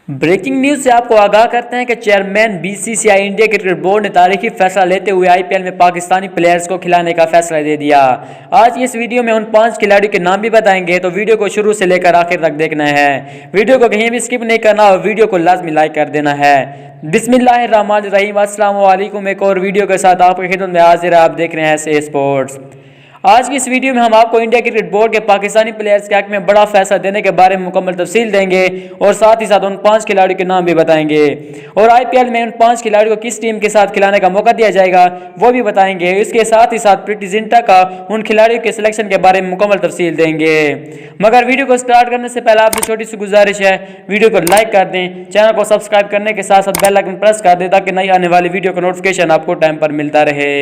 Breaking news से आपको आगाह करते हैं कि chairman BCCI India cricket board ने तारीखी फैसला लेते हुए आईपीएल में पाकिस्तानी प्लेयर्स को खिलाने का फैसला दे दिया। आज इस वीडियो में उन 5 खिलाड़ियों के नाम भी बताएंगे, तो वीडियो को शुरू से लेकर आखिर तक देखना है। वीडियो को कहीं भी स्किप नहीं करना और वीडियो को लाजमी लाइक कर देना है। बिस्मिल्लाहिर्रहमानिर्रहीम, अस्सलाम वालेकुम। एक और वीडियो के साथ आपकी खिदमत में हाजिर है। आप देख रहे हैं से स्पोर्ट्स। आज की इस वीडियो में हम आपको इंडिया क्रिकेट बोर्ड के पाकिस्तानी प्लेयर्स के हक में बड़ा फैसला देने के बारे में मुकम्मल तफसील देंगे और साथ ही साथ उन 5 खिलाड़ियों के नाम भी बताएंगे और आईपीएल में उन 5 खिलाड़ियों को किस टीम के साथ खिलाने का मौका दिया जाएगा वो भी बताएंगे। इसके साथ ही साथ प्रीति जिंटा का उन खिलाड़ियों के सिलेक्शन के बारे में मुकम्मल तफसील देंगे। मगर वीडियो को स्टार्ट करने से पहले आपसे छोटी सी गुजारिश है, वीडियो को लाइक कर दें, चैनल को सब्सक्राइब करने के साथ साथ बेल आइकन प्रेस कर दें ताकि नई आने वाली वीडियो का नोटिफिकेशन आपको टाइम पर मिलता रहे।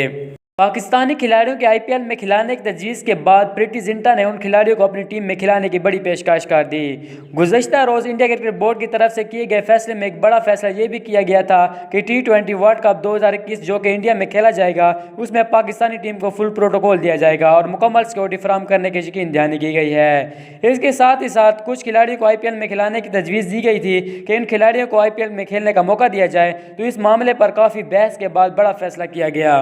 पाकिस्तानी खिलाड़ियों के आईपीएल में खिलाने की तजवीज़ के बाद प्रीति जिंटा ने उन खिलाड़ियों को अपनी टीम में खिलाने की बड़ी पेशकश कर दी। गुज़श्ता रोज़ इंडिया क्रिकेट बोर्ड की तरफ से किए गए फैसले में एक बड़ा फैसला ये भी किया गया था कि T20 वर्ल्ड कप 2021 जो कि इंडिया में खेला जाएगा उसमें पाकिस्तानी टीम को फुल प्रोटोकॉल दिया जाएगा और मुकम्मल सिक्योरिटी फराहम करने की यकीन दहानी की गई है। इसके साथ ही साथ कुछ खिलाड़ियों को आईपीएल में खिलाने की तजवीज़ दी गई थी कि इन खिलाड़ियों को आईपीएल में खेलने का मौका दिया जाए, तो इस मामले पर काफ़ी बहस के बाद बड़ा फैसला किया गया।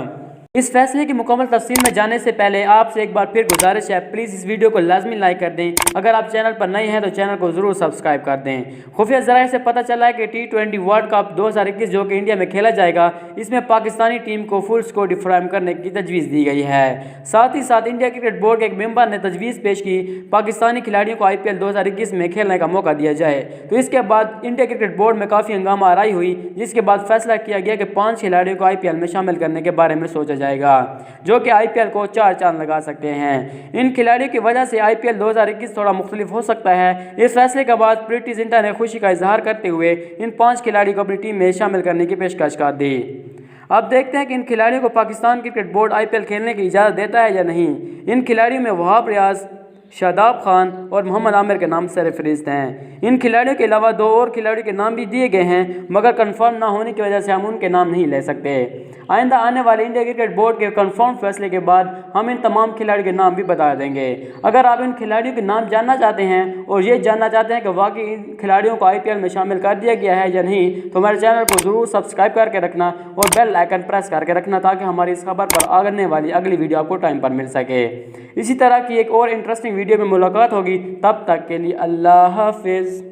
इस फैसले की मुकम्मल तफसील में जाने से पहले आपसे एक बार फिर गुजारिश है, प्लीज़ इस वीडियो को लाजमी लाइक कर दें। अगर आप चैनल पर नए हैं तो चैनल को ज़रूर सब्सक्राइब कर दें। खुफिया ज़राए से पता चला है कि T20 वर्ल्ड कप 2021 जो कि इंडिया में खेला जाएगा, इसमें पाकिस्तानी टीम को फुल सिक्योरिटी फराहम करने की तजवीज़ दी गई है। साथ ही साथ इंडिया क्रिकेट बोर्ड के एक मेंबर ने तजवीज़ पेश की पाकिस्तानी खिलाड़ियों को IPL 2021 में खेलने का मौका दिया जाए, तो इसके बाद इंडिया क्रिकेट बोर्ड में काफ़ी हंगामा आराई हुई, जिसके बाद फैसला किया गया कि 5 खिलाड़ियों को IPL में शामिल करने के बारे में सोचा जाएगा जो कि आईपीएल को 4 चांद लगा सकते हैं। इन खिलाड़ियों की वजह से आईपीएल 2021 थोड़ा मुख्तलिफ हो सकता है। इस फैसले के बाद प्रीति जिंटा ने खुशी का इजहार करते हुए इन 5 खिलाड़ियों को अपनी टीम में शामिल करने की पेशकश कर दी। अब देखते हैं कि इन खिलाड़ियों को पाकिस्तान क्रिकेट बोर्ड आईपीएल खेलने की इजाज़त देता है या नहीं। इन खिलाड़ियों में वहाब रियाज, शादाब खान और मोहम्मद आमिर के नाम सरफहरिस्त हैं। इन खिलाड़ियों के अलावा 2 और खिलाड़ियों के नाम भी दिए गए हैं, मगर कंफर्म ना होने की वजह से हम उनके नाम नहीं ले सकते। आइंदा आने वाले इंडिया क्रिकेट बोर्ड के कंफर्म फैसले के बाद हम इन तमाम खिलाड़ियों के नाम भी बता देंगे। अगर आप इन खिलाड़ियों के नाम जानना चाहते हैं और ये जानना चाहते हैं कि वाकई इन खिलाड़ियों को आईपीएल में शामिल कर दिया गया है या नहीं, तो हमारे चैनल को ज़रूर सब्सक्राइब करके रखना और बेल आइकन प्रेस करके रखना ताकि हमारी इस खबर पर आने वाली अगली वीडियो आपको टाइम पर मिल सके। इसी तरह की एक और इंटरेस्टिंग वीडियो में मुलाकात होगी, तब तक के लिए अल्लाह हाफिज़।